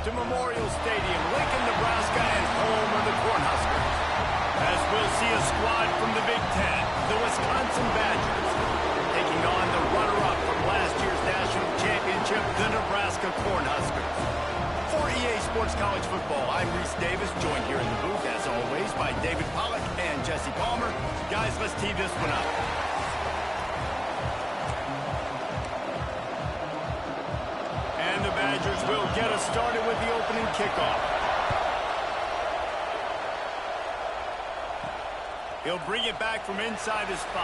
to Memorial Stadium, Lincoln, Nebraska, and home of the Cornhuskers. As we'll see a squad from the Big Ten, the Wisconsin Badgers, taking on the runner-up from last year's national championship, the Nebraska Cornhuskers. For EA Sports College Football, I'm Reese Davis, joined here in the booth, as always, by David Pollack and Jesse Palmer. Guys, let's tee this one up. And the Badgers will get us started with the opening kickoff. He'll bring it back from inside his 5.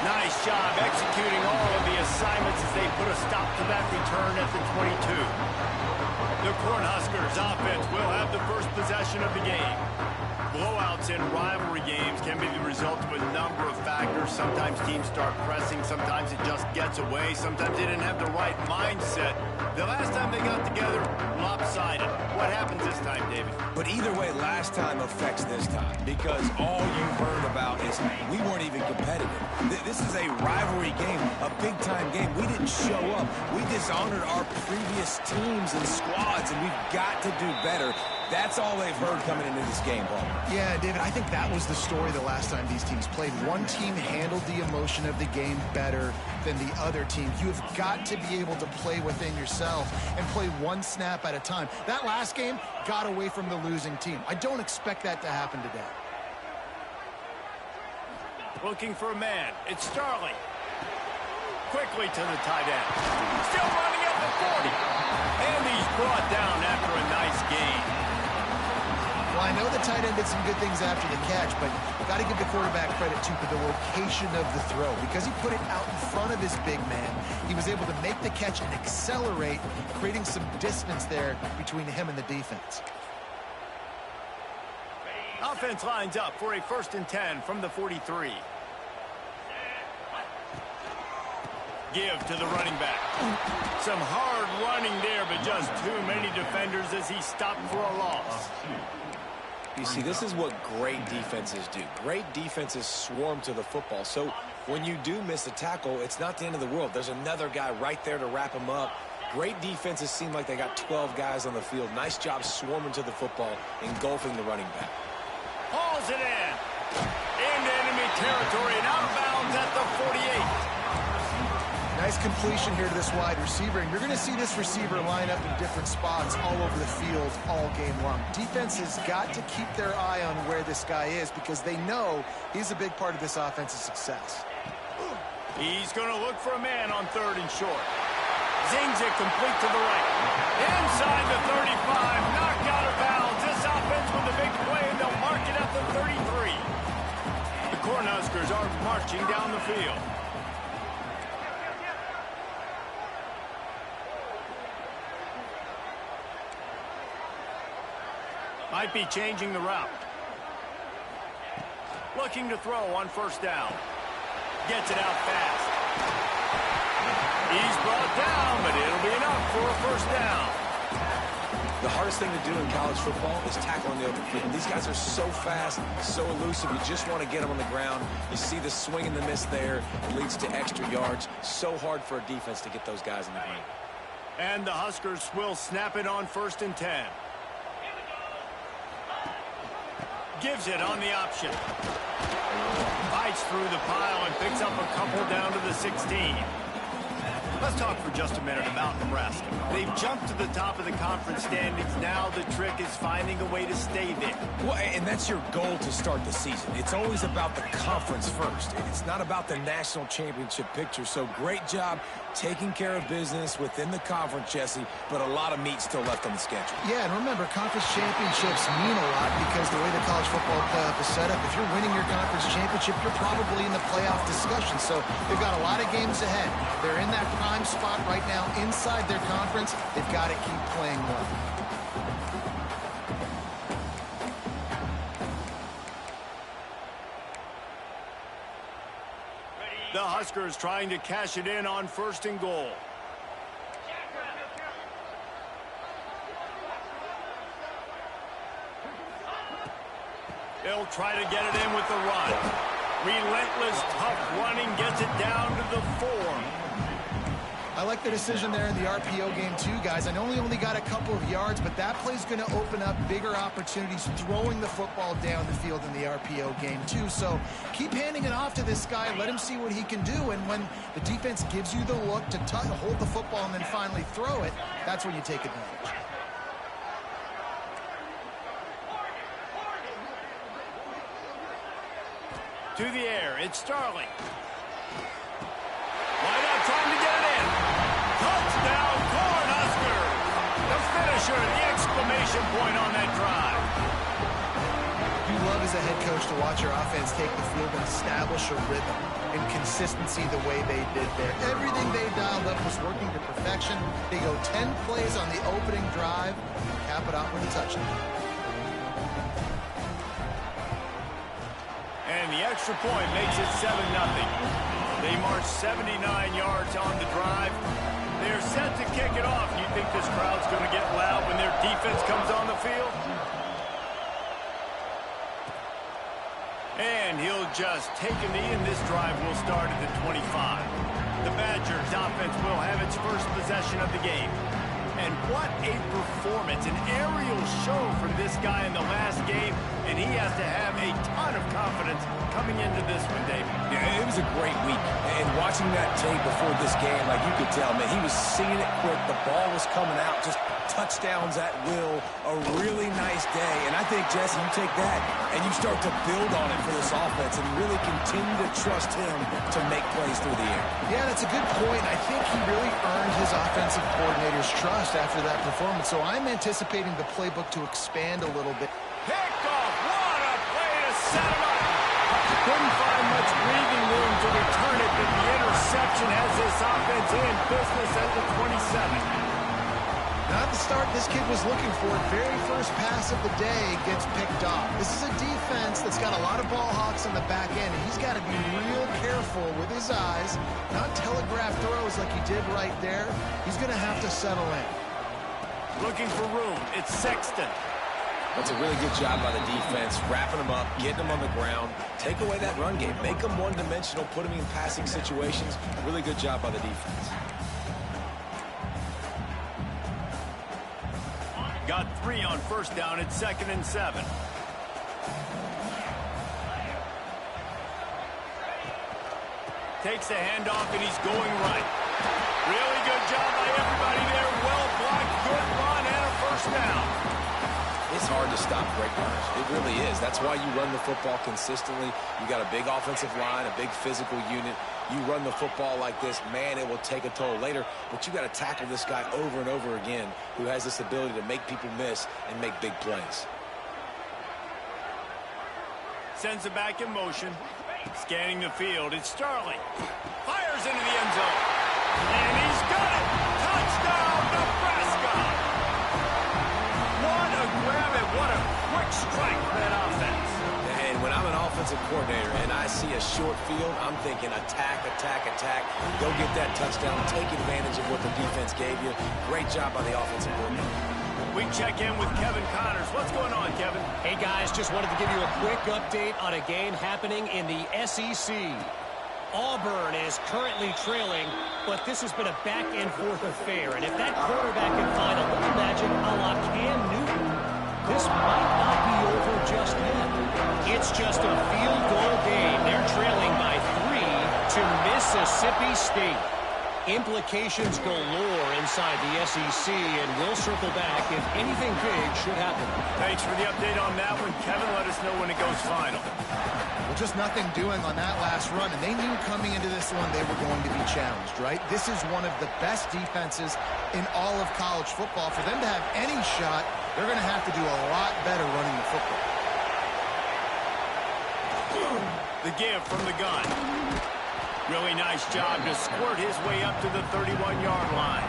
Nice job executing all of the assignments as they put a stop to that return at the 22. The Cornhuskers offense will have the first possession of the game. Blowouts in rivalry games can be the result of a number of factors. Sometimes teams start pressing, sometimes it just gets away, sometimes they didn't have the right mindset. The last time they got together, lopsided. What happens this time, David? But either way, last time affects this time, because all you've heard about is we weren't even competitive. This is a rivalry game, a big-time game. We didn't show up. We dishonored our previous teams and squads, and we've got to do better. That's all they've heard coming into this game, Paul. Yeah, David, I think that was the story the last time these teams played. One team handled the emotion of the game better than the other team. You have got to be able to play within yourself and play one snap at a time. That last game got away from the losing team. I don't expect that to happen today. Looking for a man. It's Starling. Quickly to the tight end. Still running at the 40. And he's brought down after a nice gain. Well, I know the tight end did some good things after the catch, but got to give the quarterback credit, too, for the location of the throw. Because he put it out in front of his big man, he was able to make the catch and accelerate, creating some distance there between him and the defense. Offense lines up for a 1st and 10 from the 43. Give to the running back. Some hard running there, but just too many defenders as he stopped for a loss. You see, this is what great defenses do. Great defenses swarm to the football. So when you do miss a tackle, it's not the end of the world. There's another guy right there to wrap him up. Great defenses seem like they got 12 guys on the field. Nice job swarming to the football, engulfing the running back. Hauls it in. Into enemy territory and out of bounds at the 48. Nice completion here to this wide receiver, and you're going to see this receiver line up in different spots all over the field all game long. Defense has got to keep their eye on where this guy is because they know he's a big part of this offense's success. He's going to look for a man on 3rd and short. Zings it complete to the right. Inside the 35, knocked out of bounds. This offense with a big play, and they'll mark it at the 33. The Cornhuskers are marching down the field. Might be changing the route. Looking to throw on 1st down. Gets it out fast. He's brought down, but it'll be enough for a 1st down. The hardest thing to do in college football is tackle on the open field. These guys are so fast, so elusive. You just want to get them on the ground. You see the swing and the miss there. It leads to extra yards. So hard for a defense to get those guys in the game. And the Huskers will snap it on 1st and 10. Gives it on the option. Fights through the pile and picks up a couple down to the 16. Let's talk for just a minute about Nebraska. They've jumped to the top of the conference standings. Now the trick is finding a way to stay there. Well, and that's your goal to start the season. It's always about the conference first. It's not about the national championship picture. So great job taking care of business within the conference, Jesse, but a lot of meat still left on the schedule. Yeah, and remember, conference championships mean a lot because the way the college football playoff is set up, if you're winning your conference championship, you're probably in the playoff discussion. So they've got a lot of games ahead. They're in that prime spot right now inside their conference. They've got to keep playing well. The Huskers trying to cash it in on 1st and goal. They'll try to get it in with the run. Relentless, tough running gets it down to the 4. I like the decision there in the RPO game too, guys. I know we only got a couple of yards, but that play's going to open up bigger opportunities throwing the football down the field in the RPO game too. So keep handing it off to this guy. Let him see what he can do. And when the defense gives you the look to hold the football and then finally throw it, that's when you take advantage. To the air, it's Starling. Why not trying to get it in? Touchdown, Cornhuskers! The finisher, the exclamation point on that drive. You love as a head coach to watch your offense take the field and establish a rhythm and consistency the way they did there. Everything they dialed up was working to perfection. They go 10 plays on the opening drive, cap it off with a touchdown. And the extra point makes it 7-0. They march 79 yards on the drive. They're set to kick it off. You think this crowd's going to get loud when their defense comes on the field? And he'll just take a knee, and this drive will start at the 25. The Badgers offense will have its first possession of the game. And what a performance, an aerial show from this guy in the last game, and he has to have a ton of confidence coming into this one, David. Yeah, it was a great week. And watching that tape before this game, like you could tell, man, he was seeing it quick. The ball was coming out, just touchdowns at will. A really nice day. And I think, Jesse, you take that and you start to build on it for this offense and really continue to trust him to make plays through the air. Yeah, that's a good point. I think he really earned his offensive coordinator's trust after that performance. So I'm anticipating the playbook to expand a little bit. Pickoff! What a play to set him up! Couldn't find much breathing room to return it, but the interception has this offense in business at the 27. Not the start this kid was looking for. Very first pass of the day gets picked off. This is a defense that's got a lot of ball hawks on the back end, and he's got to be real careful with his eyes, not telegraph throws like he did right there. He's going to have to settle in. Looking for room. It's Sexton. That's a really good job by the defense, wrapping them up, getting them on the ground, take away that run game, make them one-dimensional, put them in passing situations. Really good job by the defense. Got 3 on first down. It's 2nd and 7. Takes a handoff, and he's going right. Really good job by everybody there. Well blocked, good run, and a first down. It's hard to stop great runners. It really is. That's why you run the football consistently. You got a big offensive line, a big physical unit. You run the football like this, man, it will take a toll later. But you got to tackle this guy over and over again who has this ability to make people miss and make big plays. Sends it back in motion. Scanning the field. It's Starling. Fires into the end zone. And he's got it. Touchdown, Nebraska. What a grab and what a quick strike for that offense. And when I'm an offensive coordinator and I see a short field, I'm thinking attack, attack, attack. Go get that touchdown. Take advantage of what the defense gave you. Great job by the offensive coordinator. We check in with Kevin Connors. What's going on, Kevin? Hey, guys, just wanted to give you a quick update on a game happening in the SEC. Auburn is currently trailing, but this has been a back-and-forth affair. And if that quarterback can find a little magic a la Cam Newton, this might not be over just yet. It's just a field goal game. They're trailing by 3 to Mississippi State. Implications galore inside the SEC, and we'll circle back if anything big should happen. Thanks for the update on that one. Kevin, let us know when it goes final. Well, just nothing doing on that last run, and they knew coming into this one they were going to be challenged, right? This is one of the best defenses in all of college football. For them to have any shot, they're going to have to do a lot better running the football. The give from the gun. Really nice job to squirt his way up to the 31-yard line.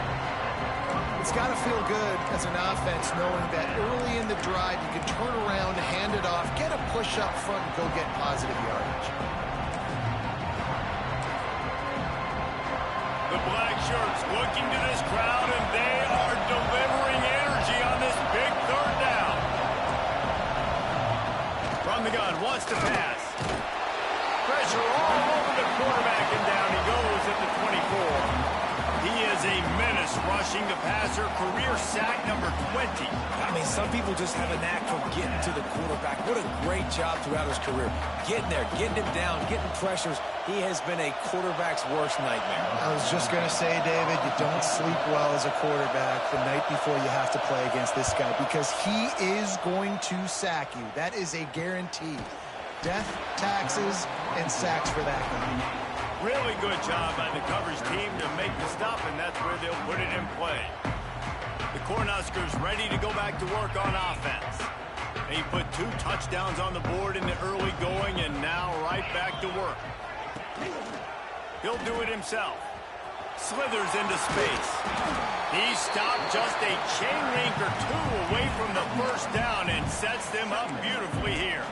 It's got to feel good as an offense knowing that early in the drive you can turn around, hand it off, get a push up front, and go get positive yardage. The black shirts looking to this crowd, and they are delivering energy on this big third down. From the gun, wants to pass. Pressure all over the quarterback, and down he goes at the 24. He is rushing the passer, career sack number 20. I mean, some people just have a knack for getting to the quarterback. What a great job throughout his career. Getting there, getting him down, getting pressures. He has been a quarterback's worst nightmare. I was just going to say, David, you don't sleep well as a quarterback the night before you have to play against this guy because he is going to sack you. That is a guarantee. Death, taxes, and sacks for that guy. Really good job by the coverage team to make the stop, and that's where they'll put it in play. The Cornhuskers ready to go back to work on offense. They put 2 touchdowns on the board in the early going, and now right back to work. He'll do it himself. Slithers into space. He stopped just a chain link or 2 away from the first down and sets them up beautifully here.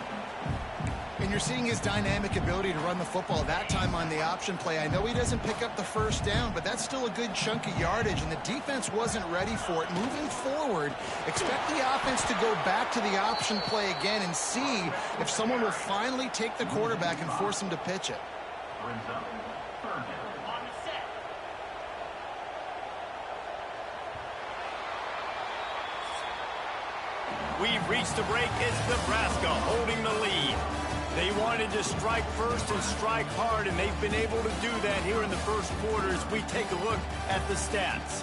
And you're seeing his dynamic ability to run the football, that time on the option play. I know he doesn't pick up the first down, but that's still a good chunk of yardage, and the defense wasn't ready for it. Moving forward, expect the offense to go back to the option play again and see if someone will finally take the quarterback and force him to pitch it. We've reached the break. It's Nebraska holding the lead. They wanted to strike first and strike hard, and they've been able to do that here in the first quarter as we take a look at the stats.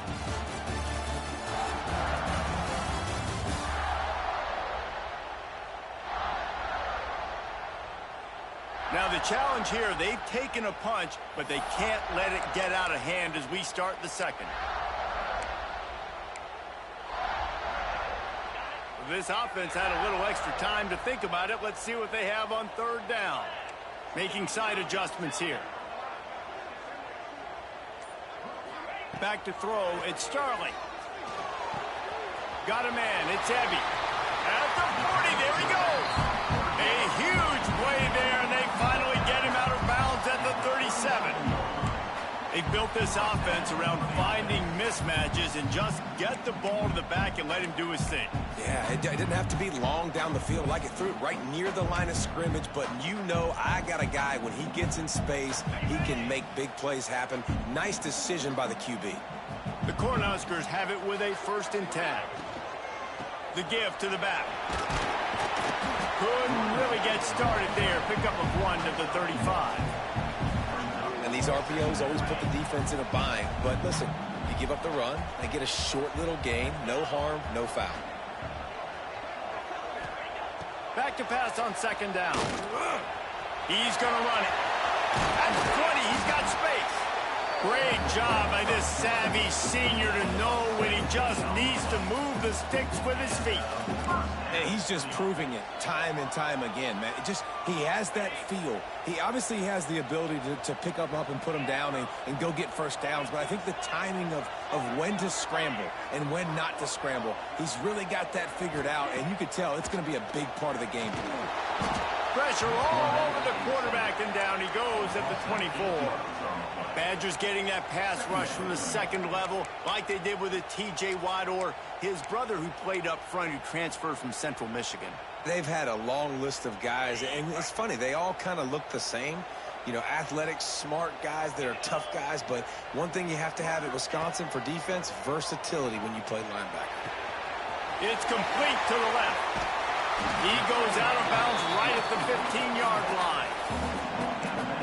Now the challenge here, they've taken a punch, but they can't let it get out of hand as we start the second. This offense had a little extra time to think about it. Let's see what they have on third down. Making side adjustments here. Back to throw. It's Starling. Got a man. It's Ebby. At the 40. There he goes. A huge play there, and they finally get him out of bounds at the 37. They've built this offense around finding mismatches and just get the ball to the back and let him do his thing. Yeah, it didn't have to be long down the field. Like it threw it right near the line of scrimmage, but you know I got a guy, when he gets in space, he can make big plays happen. Nice decision by the QB. The Cornhuskers have it with a 1st and 10. The give to the back. Couldn't really get started there. Pick up of 1 to the 35. And these RPOs always put the defense in a bind. But listen, you give up the run, they get a short little gain, no harm, no foul. Back to pass on 2nd down. He's going to run it. At the 20, he's got space. Great job by this savvy senior to know when he just needs to move the sticks with his feet. And he's just proving it time and time again, man. He has that feel. He obviously has the ability to pick up and put him down and go get first downs, but I think the timing of when to scramble and when not to scramble, he's really got that figured out, and you could tell it's going to be a big part of the game. Pressure all over the quarterback, and down he goes at the 24. Badgers getting that pass rush from the 2nd level like they did with a T.J. Watt or his brother who played up front who transferred from Central Michigan. They've had a long list of guys, and it's funny, they all kind of look the same. You know, athletic, smart guys that are tough guys, but one thing you have to have at Wisconsin for defense, versatility when you play linebacker. It's complete to the left. He goes out of bounds right at the 15-yard line.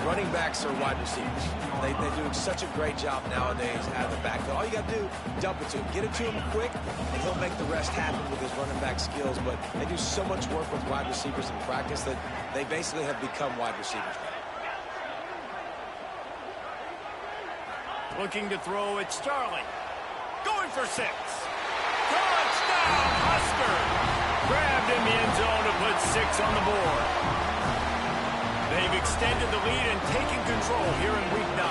Running backs are wide receivers. They do such a great job nowadays out of the backfield. All you got to do, dump it to him. Get it to him quick, and he'll make the rest happen with his running back skills. But they do so much work with wide receivers in practice that they basically have become wide receivers now. Looking to throw, it's Starling. Going for 6. Touchdown, Husker! Grabbed in the end zone to put 6 on the board. They've extended the lead and taken control here in Week 9.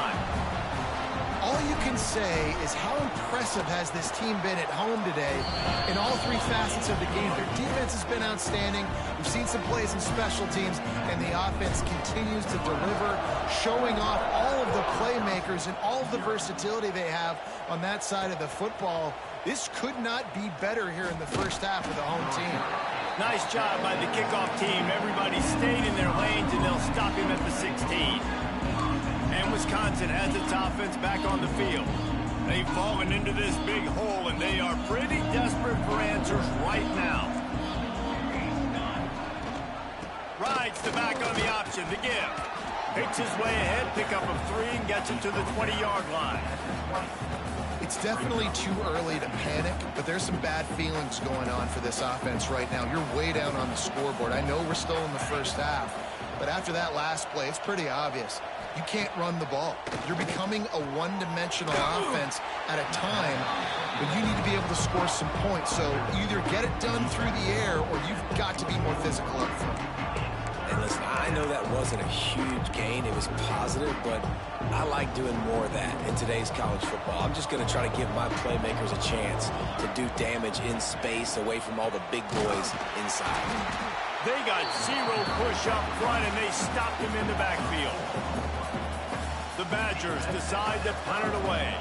All you can say is how impressive has this team been at home today in all 3 facets of the game. Their defense has been outstanding. We've seen some plays in special teams, and the offense continues to deliver, showing off all of the playmakers and all of the versatility they have on that side of the football. This could not be better here in the first half of the home team. Nice job by the kickoff team. Everybody stayed in their lanes, and they'll stop him at the 16. And Wisconsin has its offense back on the field. They've fallen into this big hole, and they are pretty desperate for answers right now. Rides the back on the option, the give. Picks his way ahead, pick up a 3, and gets it to the 20-yard line. It's definitely too early to panic, but there's some bad feelings going on for this offense right now. You're way down on the scoreboard. I know we're still in the first half, but after that last play, it's pretty obvious. You can't run the ball. You're becoming a one-dimensional offense at a time when you need to be able to score some points. So either get it done through the air or you've got to be more physical up front. And listen, I know that wasn't a huge gain. It was positive, but I like doing more of that in today's college football. I'm just going to try to give my playmakers a chance to do damage in space away from all the big boys inside. They got 0 push up front, and they stopped him in the backfield. The Badgers decide to punt it away.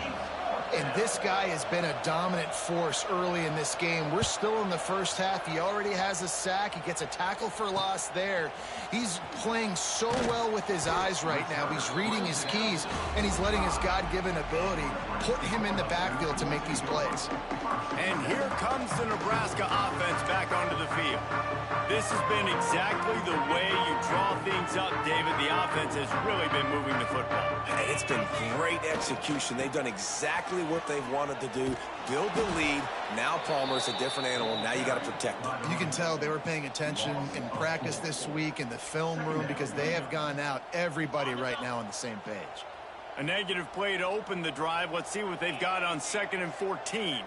And this guy has been a dominant force early in this game. We're still in the first half. He already has a sack. He gets a tackle for loss there. He's playing so well with his eyes right now. He's reading his keys, and he's letting his God-given ability put him in the backfield to make these plays. And here comes the Nebraska offense back onto the field. This has been exactly the way you draw things up, David. The offense has really been moving the football. And it's been great execution. They've done exactly what they've wanted to do. Build the lead. Now Palmer's a different animal. Now you got to protect him. You can tell they were paying attention in practice this week in the film room because they have gone out, everybody right now on the same page. A negative play to open the drive. Let's see what they've got on 2nd and 14.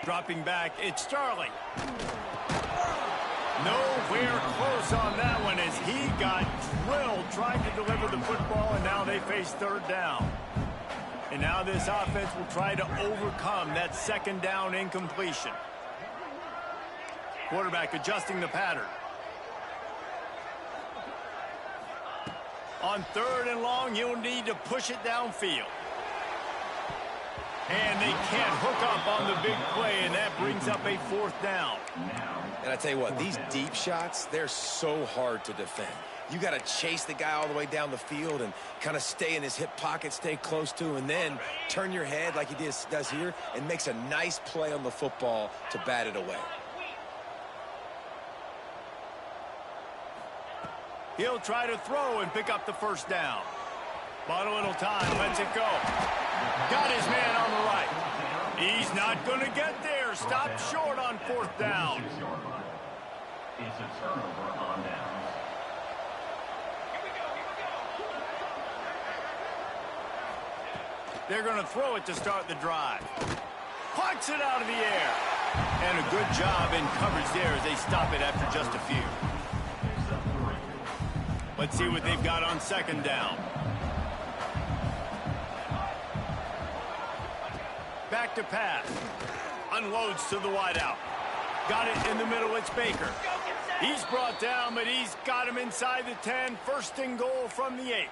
Dropping back, it's Starling. Nowhere close on that one as he got drilled trying to deliver the football, and now they face 3rd down. And now this offense will try to overcome that 2nd down incompletion. Quarterback adjusting the pattern. On 3rd and long, you'll need to push it downfield. And they can't hook up on the big play, and that brings up a 4th down. And I tell you what, these deep shots, they're so hard to defend. You got to chase the guy all the way down the field and kind of stay in his hip pocket, stay close to him, and then turn your head like he does here and makes a nice play on the football to bat it away. He'll try to throw and pick up the 1st down. But a little time, lets it go. Got his man on the right. He's not going to get there. Stopped short on 4th down. It's a turnover on downs. They're going to throw it to start the drive. Plucks it out of the air. And a good job in coverage there as they stop it after just a few. Let's see what they've got on 2nd down. Back to pass. Unloads to the wideout. Got it in the middle. It's Baker. He's brought down, but he's got him inside the 10. 1st and goal from the 8.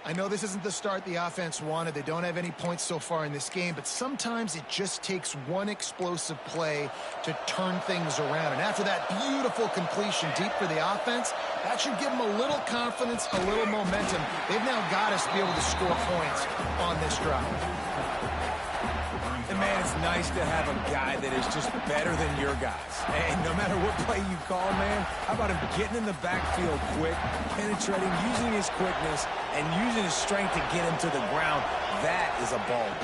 I know this isn't the start the offense wanted. They don't have any points so far in this game, but sometimes it just takes one explosive play to turn things around. And after that beautiful completion deep for the offense, that should give them a little confidence, a little momentum. They've now got us to be able to score points on this drive. And, man, it's nice to have a guy that is just better than your guys. And no matter what play you call, man, how about him getting in the backfield quick, penetrating, using his quickness, and using his strength to get him to the ground. That is a ball.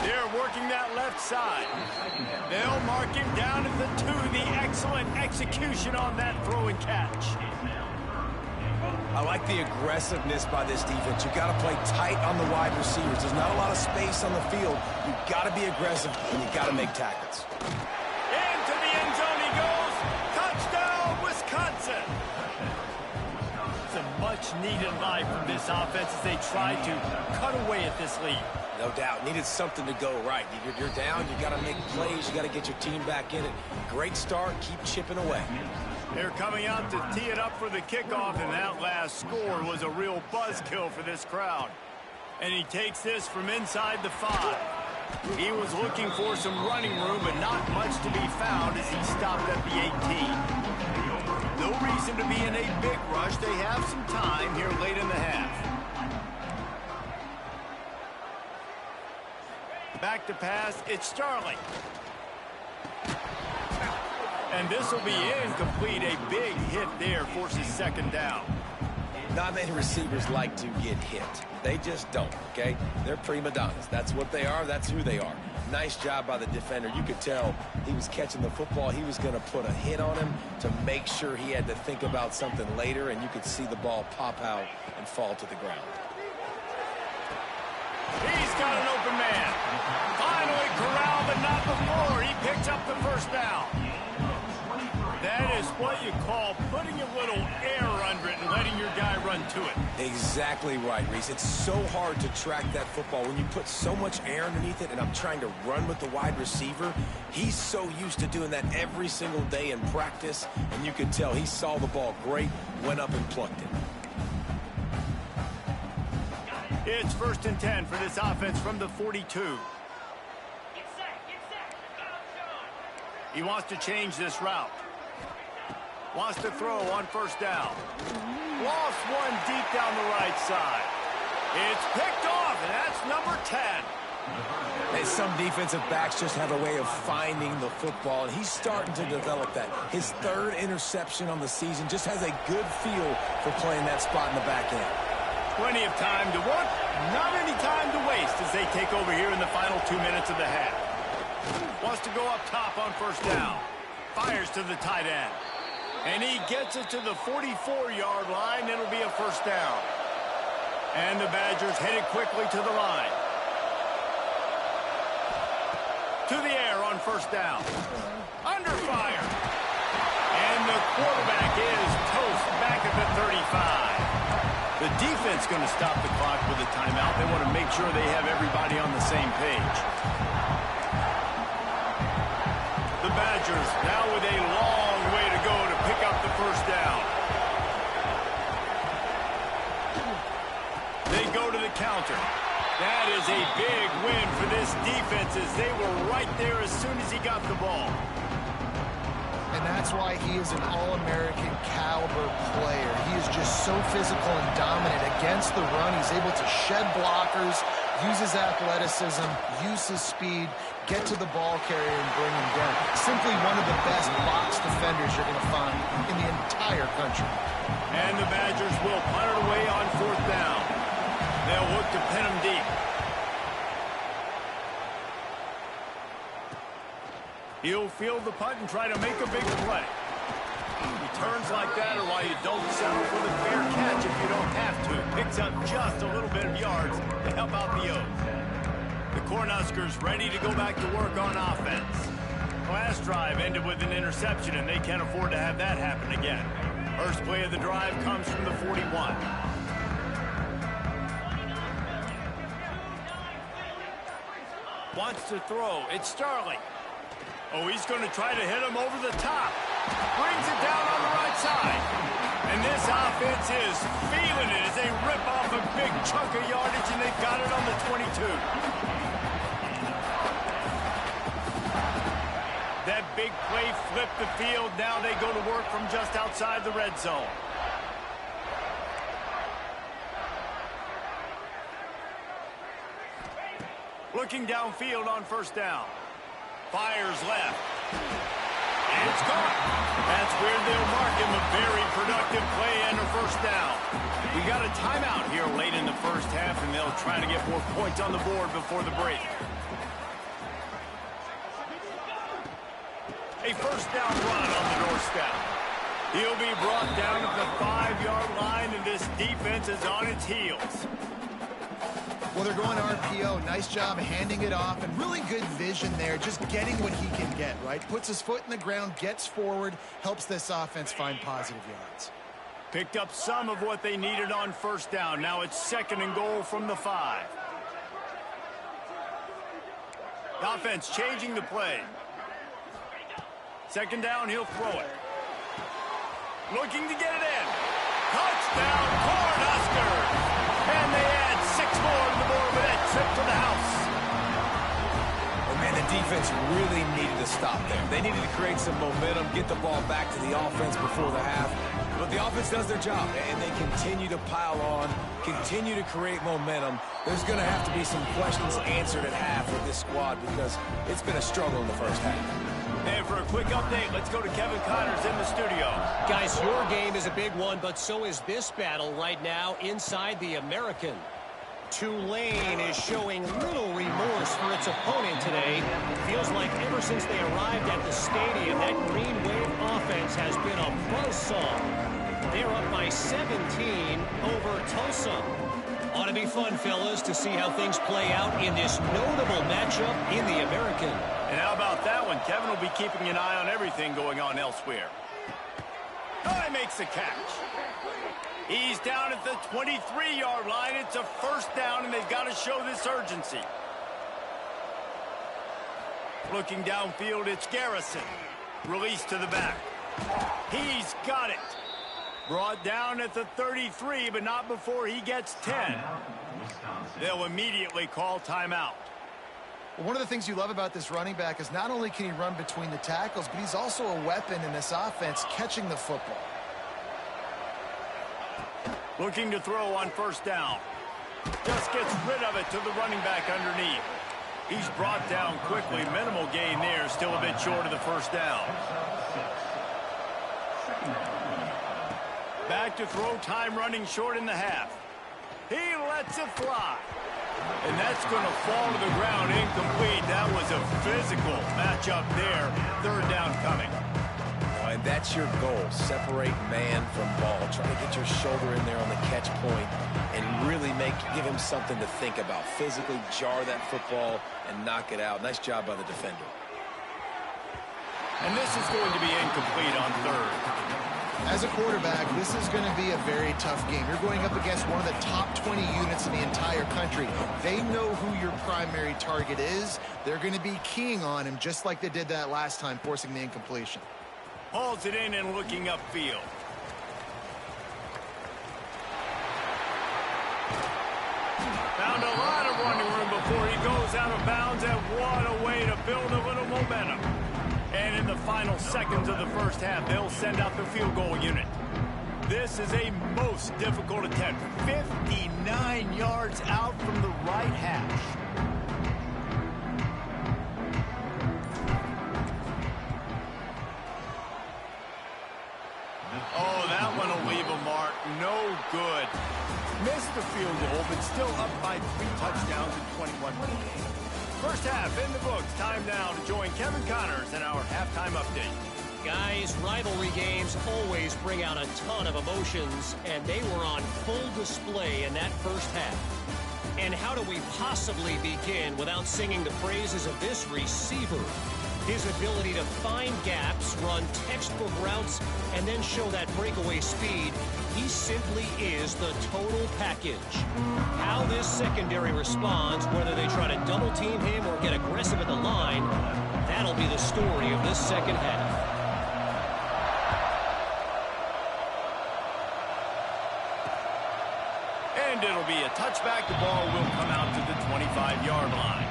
They're working that left side. They'll mark him down at the 2. The excellent execution on that throw and catch. I like the aggressiveness by this defense. You got to play tight on the wide receivers. There's not a lot of space on the field. You got to be aggressive, and you got to make tackles. Into the end zone he goes. Touchdown, Wisconsin. It's a much-needed life from this offense as they try to cut away at this lead. No doubt. Needed something to go right. You're down. You got to make plays. You got to get your team back in it. Great start. Keep chipping away. They're coming out to tee it up for the kickoff, and that last score was a real buzzkill for this crowd. And he takes this from inside the 5. He was looking for some running room, but not much to be found as he stopped at the 18. No reason to be in a big rush. They have some time here late in the half. Back to pass, it's Sterling. And this will be incomplete. A big hit there forces second down. Not many receivers like to get hit. They just don't, okay? They're prima donnas. That's what they are. That's who they are. Nice job by the defender. You could tell he was catching the football. He was going to put a hit on him to make sure he had to think about something later, and you could see the ball pop out and fall to the ground. He's got an open man. Finally corralled, but not before. He picks up the first down. That is what you call putting a little air under it and letting your guy run to it. Exactly right, Reese. It's so hard to track that football when you put so much air underneath it, and I'm trying to run with the wide receiver. He's so used to doing that every single day in practice, and you can tell he saw the ball great, went up and plucked it. It's 1st and 10 for this offense from the 42. He wants to change this route. Wants to throw on first down. Lost one deep down the right side. It's picked off, and that's number 10. And some defensive backs just have a way of finding the football, and he's starting to develop that. His 3rd interception on the season, just has a good feel for playing that spot in the back end. Plenty of time to work, not any time to waste as they take over here in the final 2 minutes of the half. Wants to go up top on first down. Fires to the tight end. And he gets it to the 44-yard line. It'll be a first down. And the Badgers headed quickly to the line. To the air on first down. Under fire. And the quarterback is toast back at the 35. The defense going to stop the clock with a timeout. They want to make sure they have everybody on the same page. The Badgers now with a long way to go to pick up the first down. They go to the counter. That is a big win for this defense as they were right there as soon as he got the ball. And that's why he is an All-American caliber player. He is just so physical and dominant against the run. He's able to shed blockers, use his athleticism, use his speed, get to the ball carrier and bring him down. Simply one of the best box defenders you're going to find in the entire country. And the Badgers will punt it away on 4th down. They'll look to pin him deep. He'll field the punt and try to make a big play. Returns like that are why you don't settle for the fair catch if you don't have to. Picks up just a little bit of yards to help out the O's. The Cornhuskers ready to go back to work on offense. Last drive ended with an interception, and they can't afford to have that happen again. First play of the drive comes from the 41. Wants to throw. It's Sterling. Oh, he's going to try to hit him over the top. Brings it down on the right side. And this offense is feeling it as they rip off a big chunk of yardage, and they've got it on the 22. That big play flipped the field. Now they go to work from just outside the red zone. Looking downfield on first down. Fires left. And it's caught. That's where they'll mark him. A very productive play and a first down. We got a timeout here late in the first half, and they'll try to get more points on the board before the break. A first down run on the doorstep. He'll be brought down at the 5-yard line, and this defense is on its heels. Well, they're going RPO. Nice job handing it off, and really good vision there, just getting what he can get, right? Puts his foot in the ground, gets forward, helps this offense find positive yards. Picked up some of what they needed on first down. Now it's 2nd and goal from the 5. The offense changing the play. 2nd down, he'll throw it. Looking to get it in. Touchdown, Cornhuskers! And they add 6 more to the board with that trip to the house. Oh, man, the defense really needed to stop there. They needed to create some momentum, get the ball back to the offense before the half. But the offense does their job, and they continue to pile on, continue to create momentum. There's going to have to be some questions answered at half with this squad because it's been a struggle in the first half. And for a quick update, let's go to Kevin Connors in the studio. Guys, your game is a big one, but so is this battle right now inside the American. Tulane is showing little remorse for its opponent today. Feels like ever since they arrived at the stadium, that Green Wave offense has been a buzzsaw. They're up by 17 over Tulsa. Ought to be fun, fellas, to see how things play out in this notable matchup in the American. And how about that one? Kevin will be keeping an eye on everything going on elsewhere. Oh, he makes the catch. He's down at the 23-yard line. It's a first down, and they've got to show this urgency. Looking downfield, it's Garrison. Release to the back. He's got it. Brought down at the 33, but not before he gets 10. They'll immediately call timeout. One of the things you love about this running back is not only can he run between the tackles, but he's also a weapon in this offense catching the football. Looking to throw on first down. Just gets rid of it to the running back underneath. He's brought down quickly. Minimal gain there. Still a bit short of the first down. Back to throw, time running short in the half. He lets it fly. And that's going to fall to the ground incomplete. That was a physical matchup there. Third down coming. And that's your goal. Separate man from ball. Try to get your shoulder in there on the catch point and really give him something to think about. Physically jar that football and knock it out. Nice job by the defender. And this is going to be incomplete on third. As a quarterback, this is going to be a very tough game. You're going up against one of the top 20 units in the entire country. They know who your primary target is. They're going to be keying on him just like they did that last time, forcing the incompletion. Hauls it in and looking upfield. Found a lot of running room before he goes out of bounds, and what a way to build a little momentum. And in the final seconds of the first half, they'll send out the field goal unit. This is a most difficult attempt. 59 yards out from the right hash. Oh, that one will leave a mark. No good. Missed the field goal, but still up by 3 touchdowns and 21 points. First half in the books. Time now to join Kevin Connors in our halftime update. Guys, rivalry games always bring out a ton of emotions, and they were on full display in that first half. And how do we possibly begin without singing the praises of this receiver? His ability to find gaps, run textbook routes, and then show that breakaway speed, he simply is the total package. How this secondary responds, whether they try to double team him or get aggressive at the line, that'll be the story of this second half. And it'll be a touchback. The ball will come out to the 25-yard line.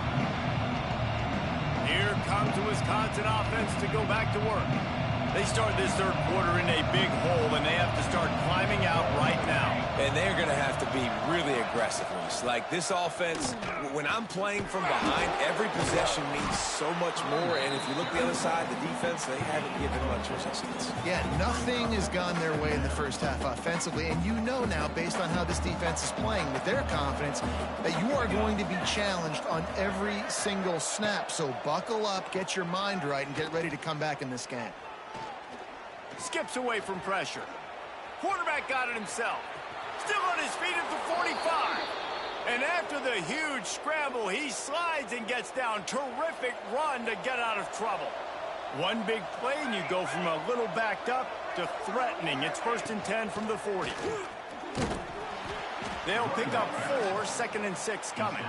Here comes the Wisconsin offense to go back to work. They start this third quarter in a big hole, and they have to start climbing out right now. And they're going to have to be really aggressive. Like this offense, when I'm playing from behind, every possession means so much more. And if you look the other side, the defense, they haven't given much resistance. Yeah, nothing has gone their way in the first half offensively. And you know now, based on how this defense is playing with their confidence, that you are going to be challenged on every single snap. So buckle up, get your mind right, and get ready to come back in this game. Skips away from pressure. Quarterback got it himself. Still on his feet at the 45. And after the huge scramble, he slides and gets down. Terrific run to get out of trouble. One big play, and you go from a little backed up to threatening. It's 1st and 10 from the 40. They'll pick up 4, 2nd and 6 coming.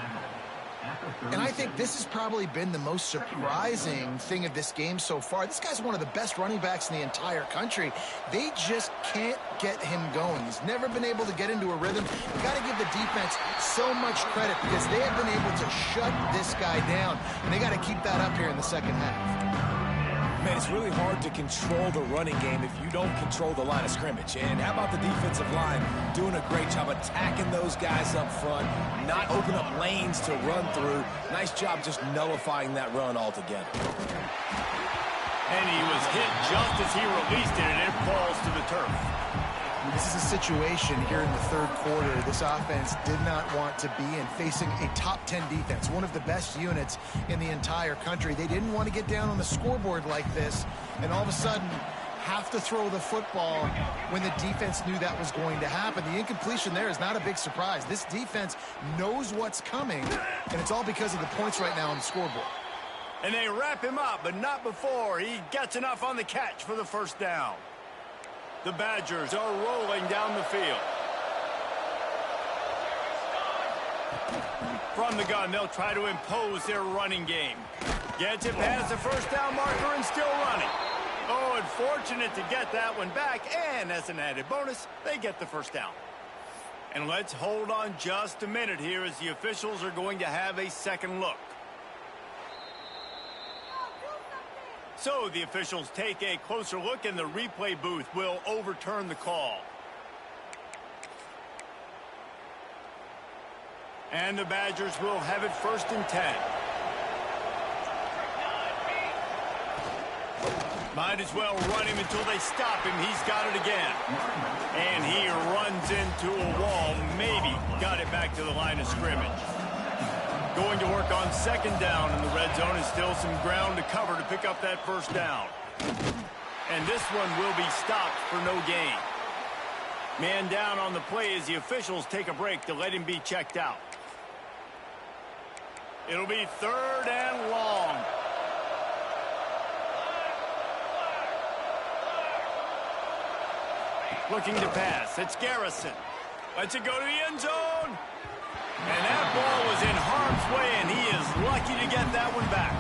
And I think this has probably been the most surprising thing of this game so far. This guy's one of the best running backs in the entire country. They just can't get him going. He's never been able to get into a rhythm. You've got to give the defense so much credit because they have been able to shut this guy down. And they got to keep that up here in the second half. Man, it's really hard to control the running game if you don't control the line of scrimmage. And how about the defensive line doing a great job attacking those guys up front, not open up lanes to run through. Nice job just nullifying that run altogether. And he was hit just as he released it, and it falls to the turf. This is a situation here in the third quarter this offense did not want to be in, facing a top 10 defense, one of the best units in the entire country. They didn't want to get down on the scoreboard like this and all of a sudden have to throw the football when the defense knew that was going to happen. The incompletion there is not a big surprise. This defense knows what's coming, and it's all because of the points right now on the scoreboard. And they wrap him up, but not before he gets enough on the catch for the first down. The Badgers are rolling down the field. From the gun, they'll try to impose their running game. Gets it past the first down marker and still running. Oh, and fortunate to get that one back, and as an added bonus, they get the first down. And let's hold on just a minute here as the officials are going to have a second look. So the officials take a closer look, and the replay booth will overturn the call. And the Badgers will have it 1st and 10. Might as well run him until they stop him. He's got it again. And he runs into a wall. Maybe got it back to the line of scrimmage. Going to work on 2nd down in the red zone, and still some ground to cover to pick up that first down. And this one will be stopped for no gain. Man down on the play as the officials take a break to let him be checked out. It'll be 3rd and long. Looking to pass. It's Garrison. Lets it go to the end zone. And that ball was in harm's way, and he is lucky to get that one back.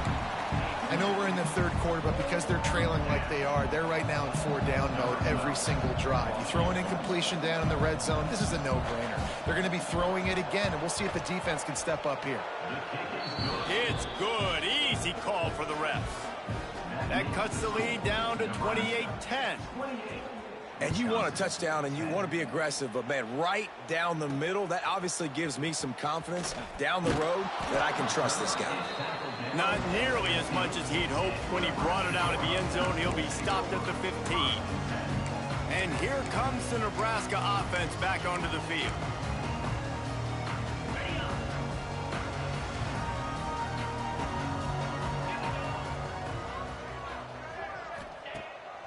I know we're in the third quarter, but because they're trailing like they are, they're right now in 4-down mode every single drive. You throw an incompletion down in the red zone, this is a no-brainer. They're going to be throwing it again, and we'll see if the defense can step up here. It's good. Easy call for the refs. That cuts the lead down to 28-10. And you want a touchdown and you want to be aggressive, but, man, right down the middle, that obviously gives me some confidence down the road that I can trust this guy. Not nearly as much as he'd hoped when he brought it out of the end zone. He'll be stopped at the 15. And here comes the Nebraska offense back onto the field.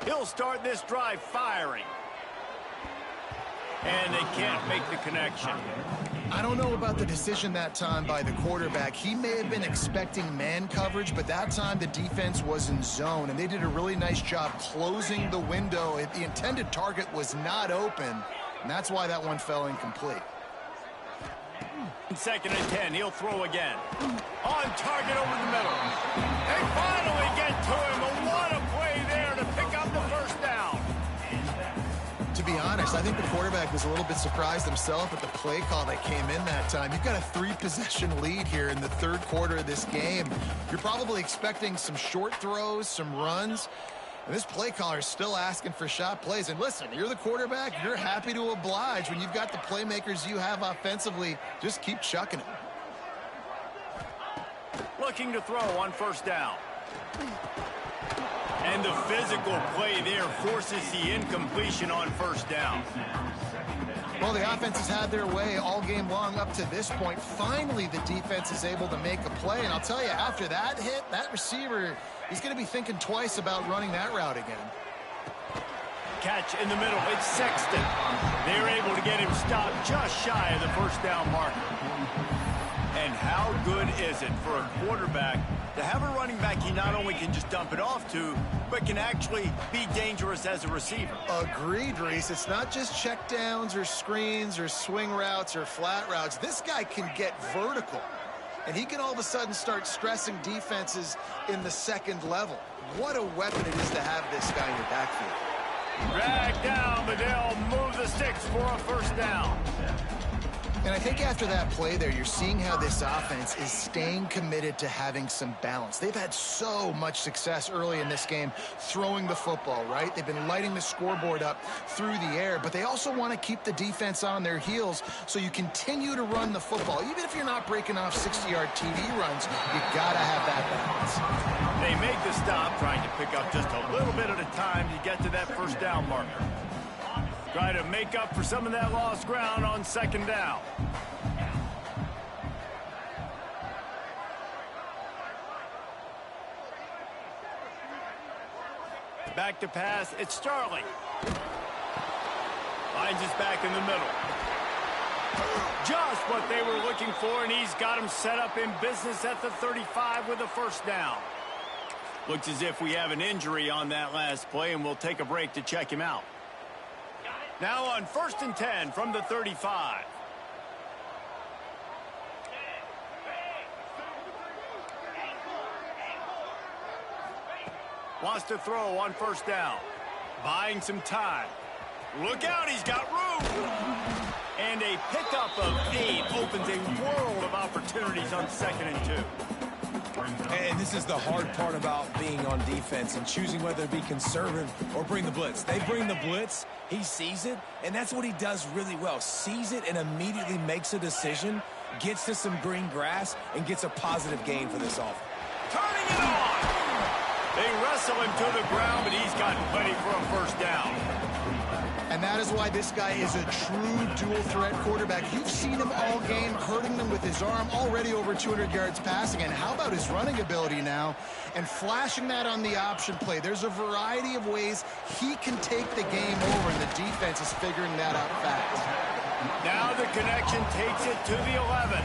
He'll start this drive firing. And they can't make the connection. I don't know about the decision that time by the quarterback. He may have been expecting man coverage, but that time the defense was in zone, and they did a really nice job closing the window. The intended target was not open, and that's why that one fell incomplete. 2nd and 10, he'll throw again. On target over the middle. They finally get to him. What a play there to pick up the first down. To be honest, I think the quarterback was a little bit surprised himself at the play call that came in that time. You've got a 3-possession lead here in the third quarter of this game. You're probably expecting some short throws, some runs. And this play caller is still asking for shot plays. And listen, you're the quarterback. You're happy to oblige. When you've got the playmakers you have offensively, just keep chucking it. Looking to throw on 1st down. And the physical play there forces the incompletion on 1st down. Well, the offense has had their way all game long up to this point. Finally, the defense is able to make a play. And I'll tell you, after that hit, that receiver, he's going to be thinking twice about running that route again. Catch in the middle. It's Sexton. They're able to get him stopped just shy of the 1st down marker. And how good is it for a quarterback to have a running back he not only can just dump it off to, but can actually be dangerous as a receiver? Agreed, Reese. It's not just checkdowns or screens or swing routes or flat routes. This guy can get vertical, and he can all of a sudden start stressing defenses in the 2nd level. What a weapon it is to have this guy in your backfield. Drag down, but they'll move the sticks for a 1st down. And I think after that play there, you're seeing how this offense is staying committed to having some balance. They've had so much success early in this game throwing the football, right? They've been lighting the scoreboard up through the air, but they also want to keep the defense on their heels, so you continue to run the football. Even if you're not breaking off 60-yard TD runs, you got to have that balance. They make the stop, trying to pick up just a little bit at a time to get to that first down marker. Try to make up for some of that lost ground on second down. Back to pass, it's Starling. Finds us back in the middle. Just what they were looking for, and he's got him set up in business at the 35 with a first down. Looks as if we have an injury on that last play, and we'll take a break to check him out. Now on 1st and 10 from the 35. Wants to throw on first down. Buying some time. Look out, he's got room. And a pickup of 8 opens a world of opportunities on 2nd and 2. And this is the hard part about being on defense and choosing whether to be conservative or bring the blitz. They bring the blitz, he sees it, and that's what he does really well. Sees it and immediately makes a decision, gets to some green grass, and gets a positive gain for this offense. Turning it on! They wrestle him to the ground, but he's got plenty for a first down. And that is why this guy is a true dual-threat quarterback. You've seen him all game, hurting them with his arm, already over 200 yards passing. And how about his running ability now? And flashing that on the option play. There's a variety of ways he can take the game over, and the defense is figuring that out fast. Now the connection takes it to the 11.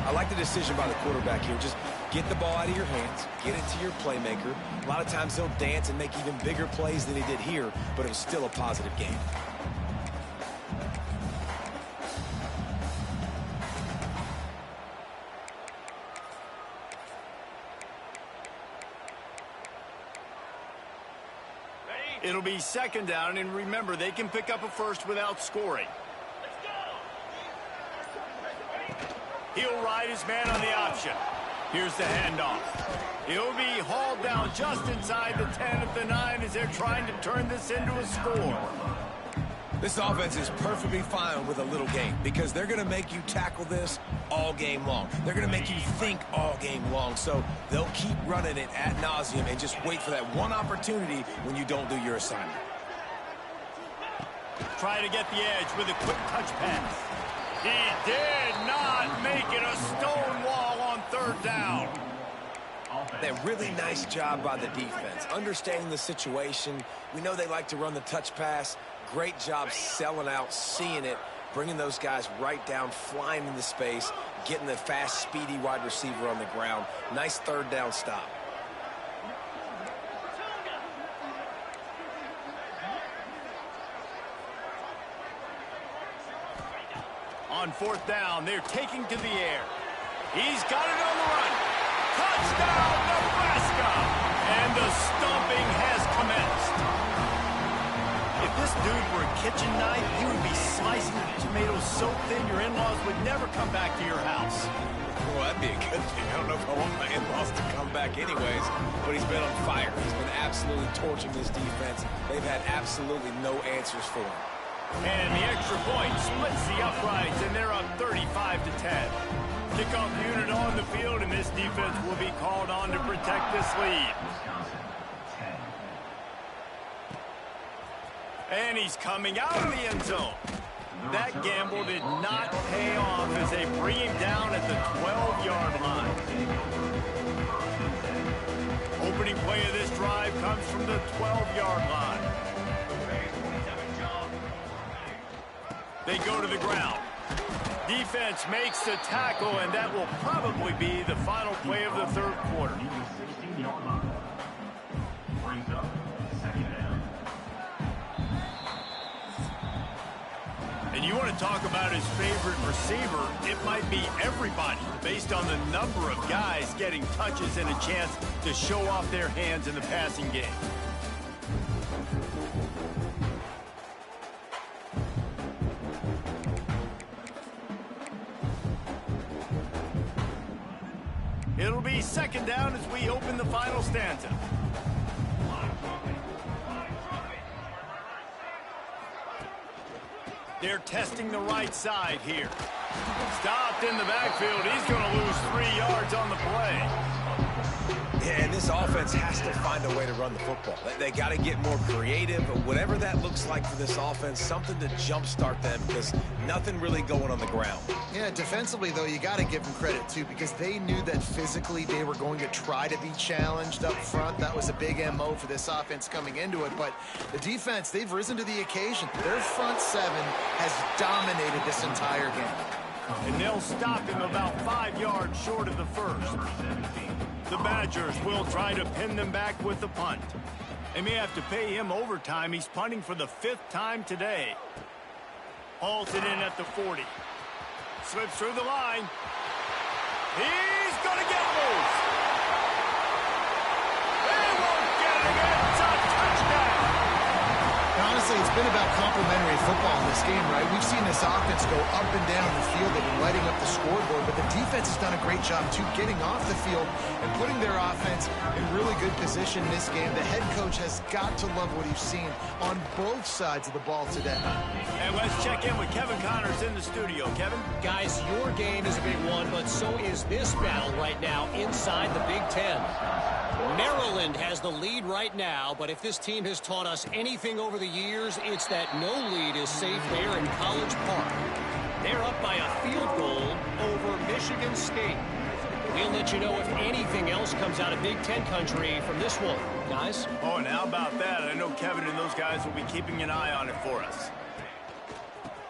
I like the decision by the quarterback here. Just get the ball out of your hands, get it to your playmaker. A lot of times he'll dance and make even bigger plays than he did here, but it was still a positive game. It'll be 2nd down, and remember, they can pick up a first without scoring. He'll ride his man on the option. Here's the handoff. He'll be hauled down just inside the 10 at the 9 as they're trying to turn this into a score. This offense is perfectly fine with a little game because they're going to make you tackle this all game long. They're going to make you think all game long. So they'll keep running it ad nauseum and just wait for that one opportunity when you don't do your assignment. Try to get the edge with a quick touch pass. He did not make it a stone wall on 3rd down. That really nice job by the defense, understanding the situation. We know they like to run the touch pass. Great job selling out, seeing it, bringing those guys right down, flying into space, getting the fast, speedy wide receiver on the ground. Nice 3rd down stop. On 4th down, they're taking to the air. He's got it on the run. Touchdown, Nebraska! And the stomping has commenced. If this dude were a kitchen knife, he would be slicing the tomatoes so thin your in-laws would never come back to your house. Well, that'd be a good thing. I don't know if I want my in-laws to come back anyways, but he's been on fire. He's been absolutely torching this defense. They've had absolutely no answers for him. And the extra point splits the uprights, and they're up 35 to 10. Kickoff unit on the field, and this defense will be called on to protect this lead. And he's coming out of the end zone. That gamble did not pay off as they bring him down at the 12-yard line. Opening play of this drive comes from the 12-yard line. They go to the ground. Defense makes the tackle, and that will probably be the final play of the 3rd quarter. And you want to talk about his favorite receiver, it might be everybody, based on the number of guys getting touches and a chance to show off their hands in the passing game. It'll be second down as we open the final stanza. They're testing the right side here. Stopped in the backfield. He's going to lose 3 yards on the play. Yeah, and this offense has to find a way to run the football. They got to get more creative, whatever that looks like for this offense, something to jumpstart them because nothing really going on the ground. Yeah, defensively, though, you got to give them credit, too, because they knew that physically they were going to try to be challenged up front. That was a big MO for this offense coming into it. But the defense, they've risen to the occasion. Their front seven has dominated this entire game. And they'll stop him about 5 yards short of the first. The Badgers will try to pin them back with the punt. They may have to pay him overtime. He's punting for the 5th time today. Hauls it in at the 40. Slips through the line. He's going to get loose. They won't get it again. It's a touchdown. And honestly, it's been about complementary football in this game, right? We've seen this offense go up and down the field. They've been lighting up the scoreboard, but the defense has done a great job, too, getting off the field and putting their offense in really good position in this game. The head coach has got to love what he's seen on both sides of the ball today. And let's check in with Kevin Connors in the studio. Kevin? Guys, your game is a big one, but so is this battle right now inside the Big Ten. Maryland has the lead right now, but if this team has taught us anything over the years, it's that no lead is safe there in College Park. They're up by a field goal over Michigan State. We'll let you know if anything else comes out of Big Ten country from this one, guys. Oh, and how about that? I know Kevin and those guys will be keeping an eye on it for us.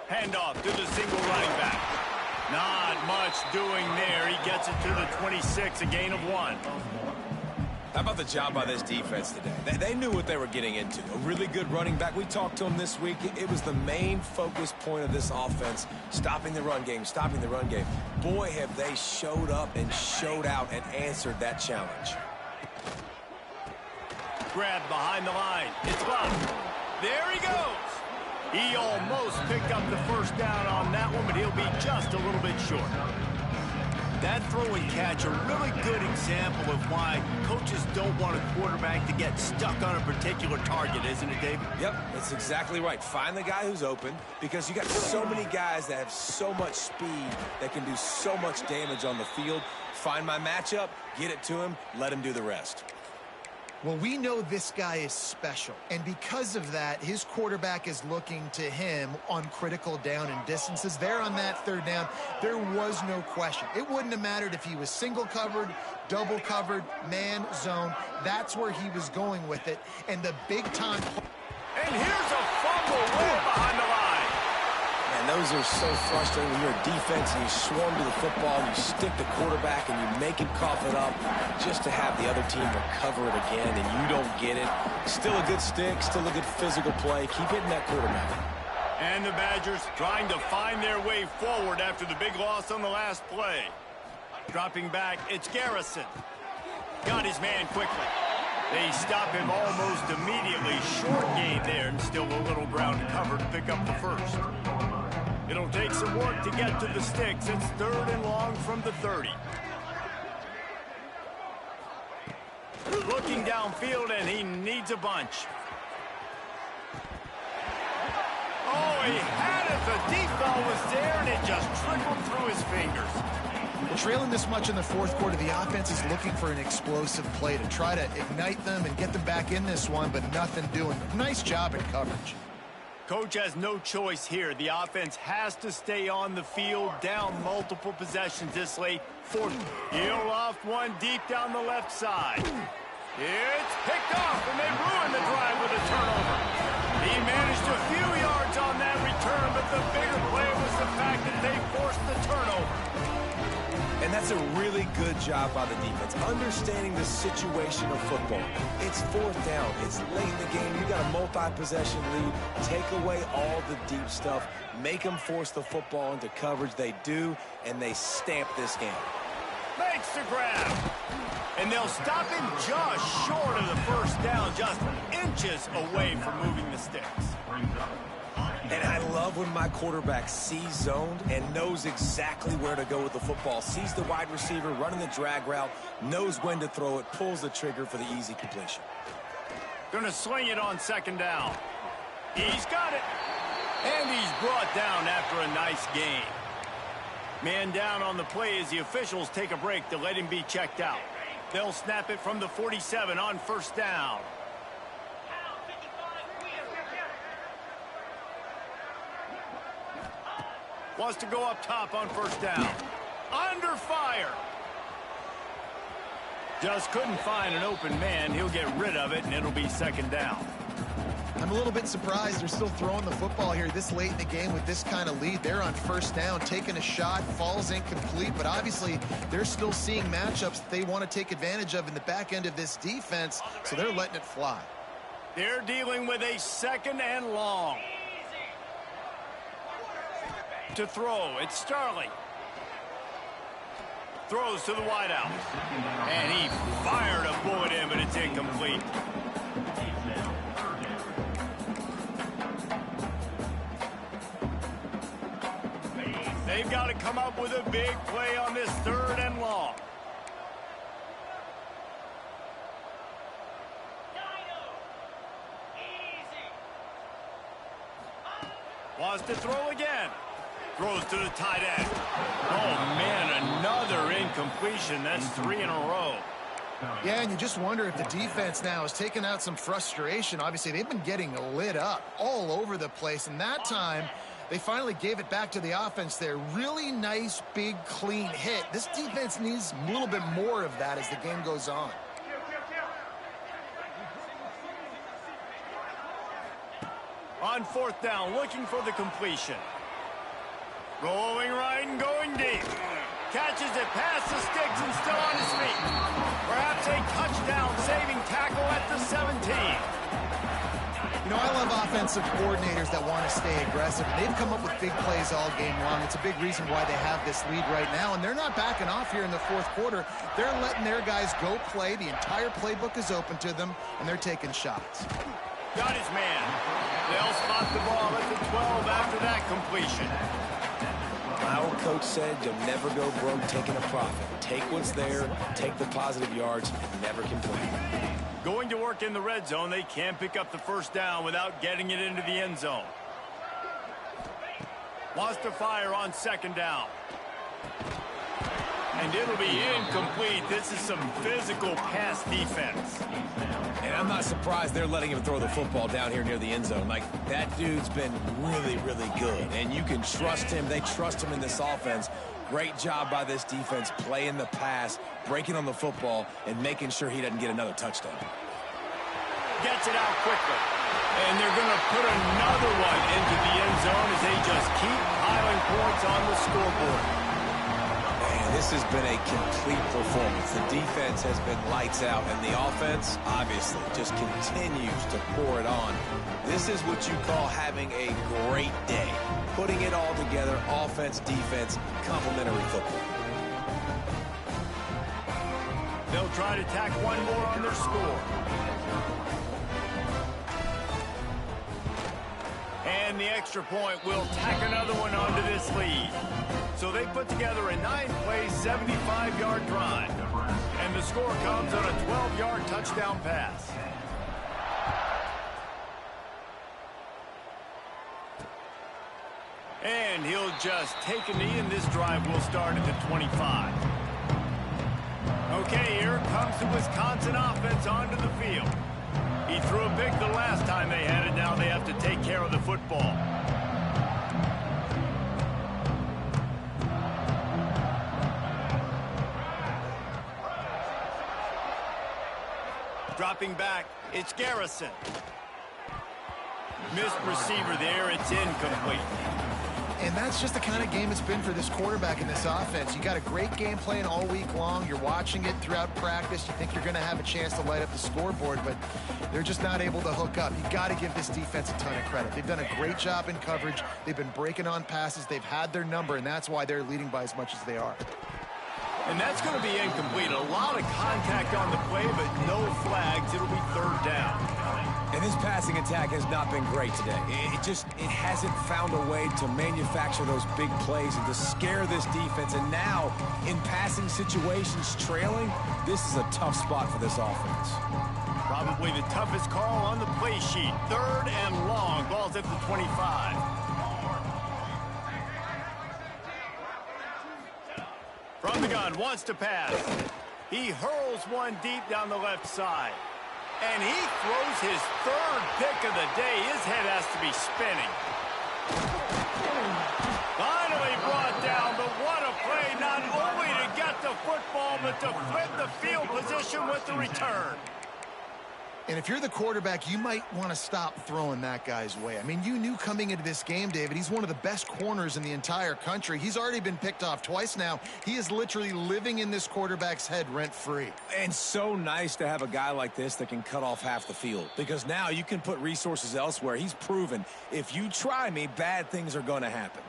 Handoff to the single running back. Not much doing there. He gets it to the 26, a gain of 1. How about the job by this defense today? They knew what they were getting into. A really good running back. We talked to him this week. It was the main focus point of this offense, stopping the run game, stopping the run game. Boy, have they showed up and showed out and answered that challenge. Grabbed behind the line. It's blocked. There he goes. He almost picked up the first down on that one, but he'll be just a little bit short. That throw and catch, a really good example of why coaches don't want a quarterback to get stuck on a particular target, isn't it, David? Yep, that's exactly right. Find the guy who's open because you got so many guys that have so much speed that can do so much damage on the field. Find my matchup, get it to him, let him do the rest. Well, we know this guy is special, and because of that, his quarterback is looking to him on critical down and distances. There on that third down, there was no question. It wouldn't have mattered if he was single covered, double covered, man, zone. That's where he was going with it, and the big time. And here's a fumble way behind the line. And those are so frustrating when you're a defense and you swarm to the football and you stick the quarterback and you make him cough it up just to have the other team recover it again and you don't get it. Still a good stick, still a good physical play. Keep hitting that quarterback. And the Badgers trying to find their way forward after the big loss on the last play. Dropping back, it's Garrison. Got his man quickly. They stop him almost immediately. Short gain there and still a little ground to cover to pick up the first. It'll take some work to get to the sticks. It's 3rd and long from the 30. Looking downfield, and he needs a bunch. Oh, he had it. The deep ball was there, and it just trickled through his fingers. Well, trailing this much in the fourth quarter, the offense is looking for an explosive play to try to ignite them and get them back in this one, but nothing doing. Nice job in coverage. Coach has no choice here. The offense has to stay on the field, down multiple possessions this late. He'll loft one deep down the left side. It's picked off, and they ruined the drive with a turnover. He managed a few yards on that return, but the bigger play was the fact that they forced the turnover. And that's a really good job by the defense, understanding the situation of football. It's 4th down. It's late in the game. You got a multi-possession lead. Take away all the deep stuff. Make them force the football into coverage. They do, and they stamp this game. Makes the grab. And they'll stop him just short of the first down, just inches away from moving the sticks. And I love when my quarterback sees zoned and knows exactly where to go with the football. Sees the wide receiver running the drag route, knows when to throw it, pulls the trigger for the easy completion. Gonna swing it on second down. He's got it. And he's brought down after a nice gain. Man down on the play as the officials take a break to let him be checked out. They'll snap it from the 47 on first down. Wants to go up top on first down. Under fire. Just couldn't find an open man. He'll get rid of it, and it'll be second down. I'm a little bit surprised they're still throwing the football here this late in the game with this kind of lead. They're on first down, taking a shot, falls incomplete, but obviously they're still seeing matchups that they want to take advantage of in the back end of this defense, so they're letting it fly. They're dealing with a second and long. To throw, it's Starling. Throws to the wideout. And he fired a bullet in, but it's incomplete. They've got to come up with a big play on this third and long. Wants to throw again. Throws to the tight end. Oh, man, another incompletion. That's 3 in a row. Yeah, and you just wonder if the defense now is taking out some frustration. Obviously, they've been getting lit up all over the place, and that time they finally gave it back to the offense there. Really nice, big, clean hit. This defense needs a little bit more of that as the game goes on. On fourth down, looking for the completion. Rolling right and going deep. Catches it past the sticks and still on his feet. Perhaps a touchdown-saving tackle at the 17. You know, I love offensive coordinators that want to stay aggressive, and they've come up with big plays all game long. It's a big reason why they have this lead right now, and they're not backing off here in the fourth quarter. They're letting their guys go play. The entire playbook is open to them, and they're taking shots. Got his man. They'll spot the ball at the 12 after that completion. Our coach said you'll never go broke taking a profit. Take what's there, take the positive yards, and never complain. Going to work in the red zone, they can't pick up the first down without getting it into the end zone. Wants to fire on second down. And it'll be incomplete. This is some physical pass defense. And I'm not surprised they're letting him throw the football down here near the end zone. Like, that dude's been really, really good. And you can trust him. They trust him in this offense. Great job by this defense playing the pass, breaking on the football, and making sure he doesn't get another touchdown. Gets it out quickly. And they're going to put another one into the end zone as they just keep piling points on the scoreboard. This has been a complete performance. The defense has been lights out, and the offense, obviously, just continues to pour it on. This is what you call having a great day. Putting it all together, offense, defense, complementary football. They'll try to tack one more on their score. And the extra point will tack another one onto this lead. So they put together a 9-play, 75-yard drive. And the score comes on a 12-yard touchdown pass. And he'll just take a knee, and this drive will start at the 25. Okay, here comes the Wisconsin offense onto the field. He threw a pick the last time they had it. Now they have to take care of the football. Dropping back, it's Garrison. Missed receiver there, it's incomplete. And that's just the kind of game it's been for this quarterback in this offense. You got a great game plan all week long. You're watching it throughout practice. You think you're going to have a chance to light up the scoreboard, but they're just not able to hook up. You got to give this defense a ton of credit. They've done a great job in coverage. They've been breaking on passes. They've had their number, and that's why they're leading by as much as they are. And And that's going to be incomplete. A lot of contact on the play, but no flags. It'll be third down. And this passing attack has not been great today. It hasn't found a way to manufacture those big plays and to scare this defense. And now, in passing situations, trailing, this is a tough spot for this offense. Probably the toughest call on the play sheet. Third and long. Ball's at the 25. From the gun, wants to pass. He hurls one deep down the left side. And he throws his third pick of the day. His head has to be spinning. Finally brought down, but what a play. Not only to get the football, but to flip the field position with the return. And if you're the quarterback, you might want to stop throwing that guy's way. I mean, you knew coming into this game, David, he's one of the best corners in the entire country. He's already been picked off twice now. He is literally living in this quarterback's head rent-free. And so nice to have a guy like this that can cut off half the field, because now you can put resources elsewhere. He's proven, if you try me, bad things are going to happen.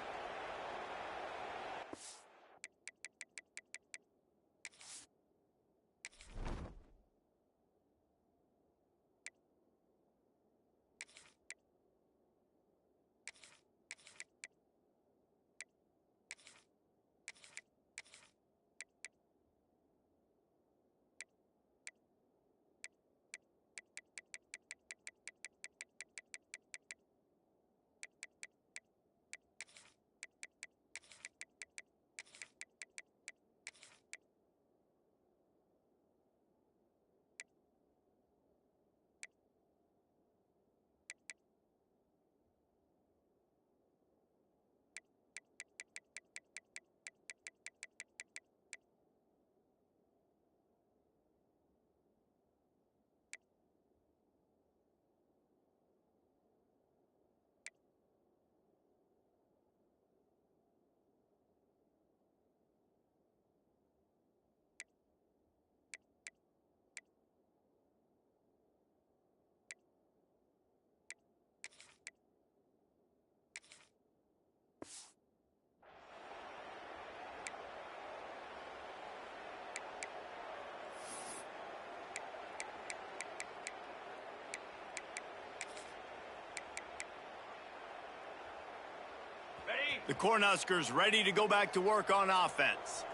The Cornhuskers ready to go back to work on offense.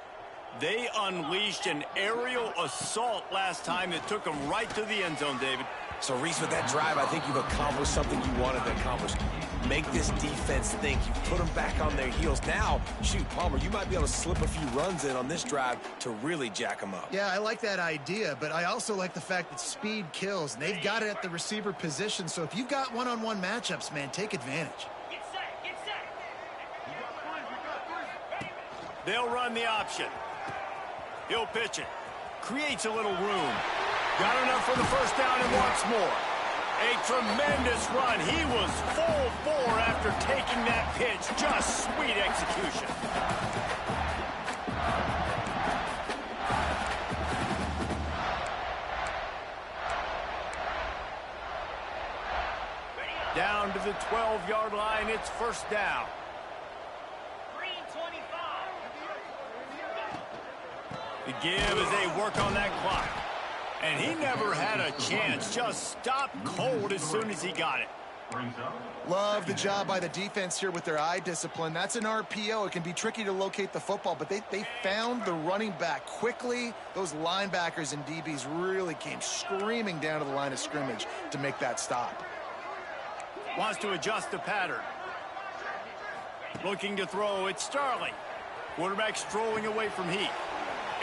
They unleashed an aerial assault last time that took them right to the end zone, David. So, Reese, with that drive, I think you've accomplished something you wanted to accomplish. Make this defense think. You put them back on their heels. Now, shoot, Palmer, you might be able to slip a few runs in on this drive to really jack them up. Yeah, I like that idea, but I also like the fact that speed kills. And they've got it at the receiver position, so if you've got one-on-one matchups, man, take advantage. They'll run the option. He'll pitch it. Creates a little room. Got enough for the first down and wants more. A tremendous run. He was full bore after taking that pitch. Just sweet execution. Down to the 12-yard line. It's first down. The give as they work on that clock. And he never had a chance. Just stopped cold as soon as he got it. Love the job by the defense here with their eye discipline. That's an RPO. It can be tricky to locate the football, but they found the running back quickly. Those linebackers and DBs really came screaming down to the line of scrimmage to make that stop. Wants to adjust the pattern. Looking to throw. It's Starling. Quarterback strolling away from heat.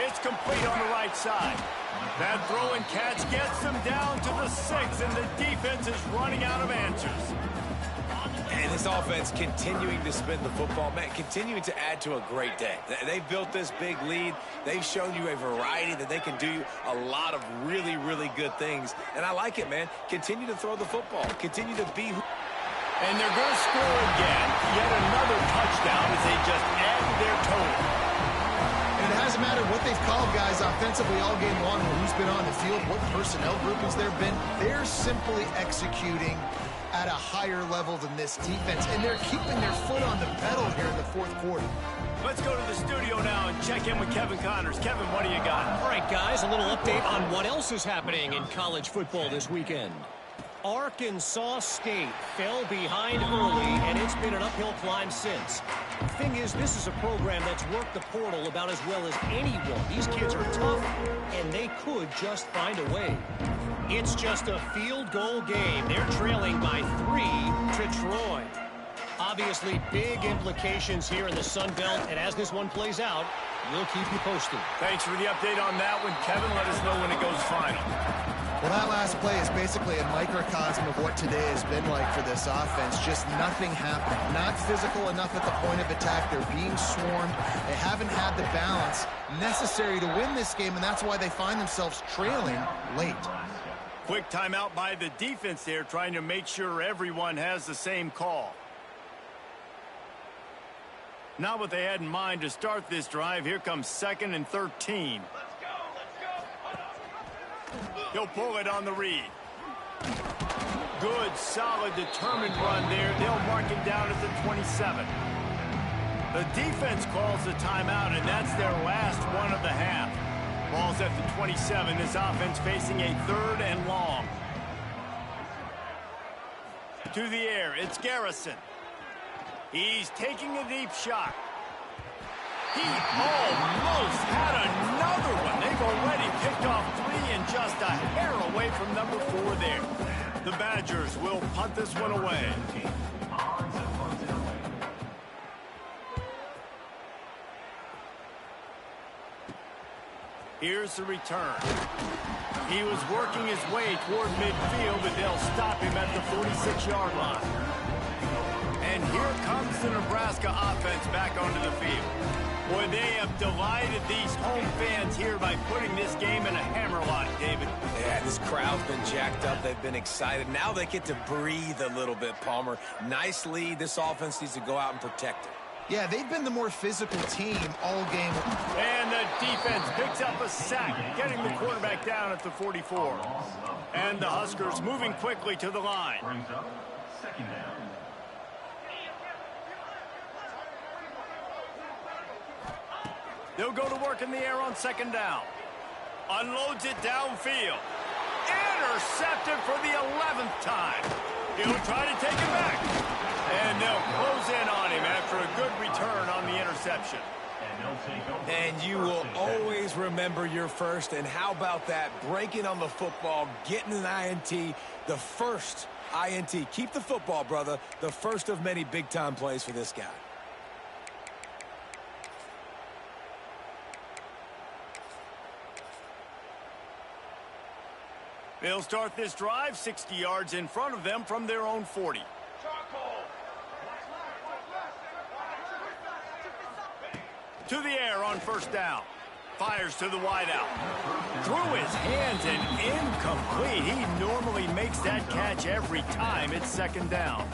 It's complete on the right side. That throw and catch gets them down to the 6, and the defense is running out of answers. And this offense continuing to spin the football, man, continuing to add to a great day. They've built this big lead. They've shown you a variety that they can do a lot of really, really good things. And I like it, man. Continue to throw the football. Continue to be who. And they're going to score again. Yet another touchdown as they just add to their total. And it hasn't mattered what they've called, guys, offensively all game long, or who's been on the field, what personnel groupings there have been. They're simply executing at a higher level than this defense, and they're keeping their foot on the pedal here in the fourth quarter. Let's go to the studio now and check in with Kevin Connors. Kevin, what do you got? All right, guys, a little update on what else is happening in college football this weekend. Arkansas State fell behind early, and it's been an uphill climb since. The thing is, this is a program that's worked the portal about as well as anyone. These kids are tough, and they could just find a way. It's just a field goal game. They're trailing by 3 to Troy. Obviously, big implications here in the Sun Belt, and as this one plays out, we'll keep you posted. Thanks for the update on that one, Kevin. Let us know when it goes final. Well, that last play is basically a microcosm of what today has been like for this offense. Just nothing happening. Not physical enough at the point of attack. They're being swarmed. They haven't had the balance necessary to win this game, and that's why they find themselves trailing late. Quick timeout by the defense there, trying to make sure everyone has the same call. Not what they had in mind to start this drive. Here comes 2nd and 13. He'll pull it on the read. Good, solid, determined run there. They'll mark him down at the 27. The defense calls the timeout, and that's their last one of the half. Ball's at the 27. This offense facing a 3rd and long. To the air, it's Garrison. He's taking a deep shot. He almost had another one. They've already picked off 3 and just a hair away from number 4 there. The Badgers will punt this one away. Here's the return. He was working his way toward midfield, but they'll stop him at the 46-yard line. And here comes the Nebraska offense back onto the field. Boy, they have delighted these home fans here by putting this game in a hammerlock, David. Yeah, this crowd's been jacked up. They've been excited. Now they get to breathe a little bit, Palmer. Nice lead. This offense needs to go out and protect it. Yeah, they've been the more physical team all game. And the defense picks up a sack, getting the quarterback down at the 44. And the Huskers moving quickly to the line. Brings up 2nd down. They'll go to work in the air on 2nd down. Unloads it downfield. Intercepted for the 11th time. He'll try to take it back. And they'll close in on him after a good return on the interception. And you will always remember your first. And how about that? Breaking on the football, getting an INT, the first INT. Keep the football, brother. The first of many big-time plays for this guy. They'll start this drive 60 yards in front of them from their own 40. To the air on 1st down. Fires to the wideout. Through his hands and incomplete. He normally makes that catch every time. It's 2nd down.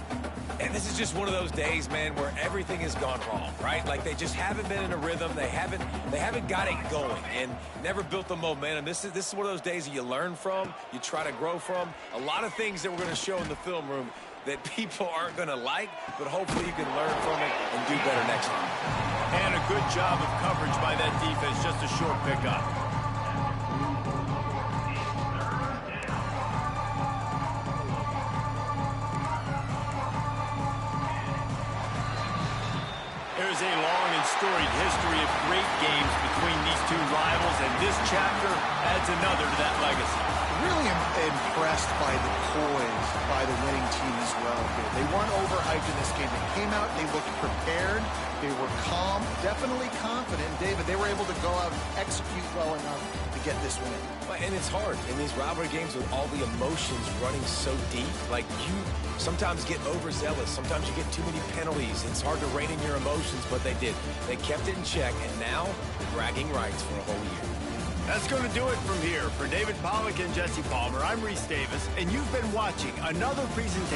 And this is just one of those days, man, where everything has gone wrong, right? Like they just haven't been in a rhythm. They haven't got it going and never built the momentum. This is one of those days that you learn from, you try to grow from. A lot of things that we're going to show in the film room that people aren't going to like, but hopefully you can learn from it and do better next time. And a good job of coverage by that defense. Just a short pickup. There's a long and storied history of great games between these two rivals, and this chapter adds another to that legacy. Really impressed by the poise by the winning team as well here. They weren't overhyped in this game. They came out, they looked prepared, they were calm, definitely confident. David, they were able to go out and execute well enough to get this win. And it's hard in these rivalry games with all the emotions running so deep. Like, you sometimes get overzealous. Sometimes you get too many penalties. It's hard to rein in your emotions, but they did. They kept it in check, and now bragging rights for a whole year. That's going to do it from here. For David Pollack and Jesse Palmer, I'm Reese Davis, and you've been watching another presentation